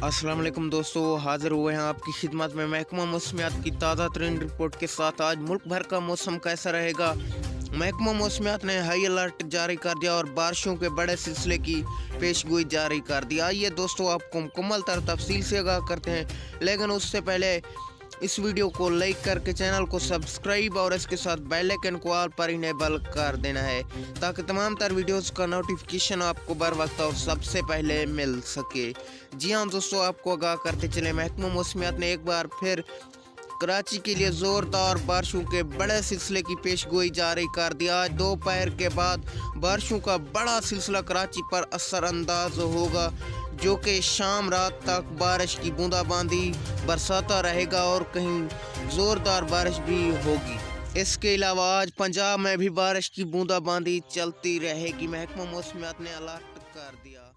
अस्सलाम वालेकुम दोस्तों, हाज़िर हुए हैं आपकी खिदमत में महकमा मौसमियात की ताज़ा तरीन रिपोर्ट के साथ। आज मुल्क भर का मौसम कैसा रहेगा, महकमा मौसमियात ने हाई अलर्ट जारी कर दिया और बारिशों के बड़े सिलसिले की पेशगोई जारी कर दी। आइए दोस्तों, आपको मुकम्मल तफसील से आगाह करते हैं, लेकिन उससे पहले इस वीडियो को लाइक करके चैनल को सब्सक्राइब और इसके साथ बेल आइकन को ऑल पर इनेबल कर देना है, ताकि तमाम तर वीडियोस का नोटिफिकेशन आपको बर वक्त और सबसे पहले मिल सके। जी हाँ दोस्तों, आपको आगाह करते चले, महकमा मौसमियात ने एक बार फिर कराची के लिए ज़ोरदार बारिशों के बड़े सिलसिले की पेशगोई जारी कर दिया। आज दोपहर के बाद बारिशों का बड़ा सिलसिला कराची पर असरअंदाज होगा, जो कि शाम रात तक बारिश की बूंदाबांदी बरसाता रहेगा और कहीं ज़ोरदार बारिश भी होगी। इसके अलावा आज पंजाब में भी बारिश की बूंदाबांदी चलती रहेगी। महकमा मौसमियात ने अलर्ट कर दिया।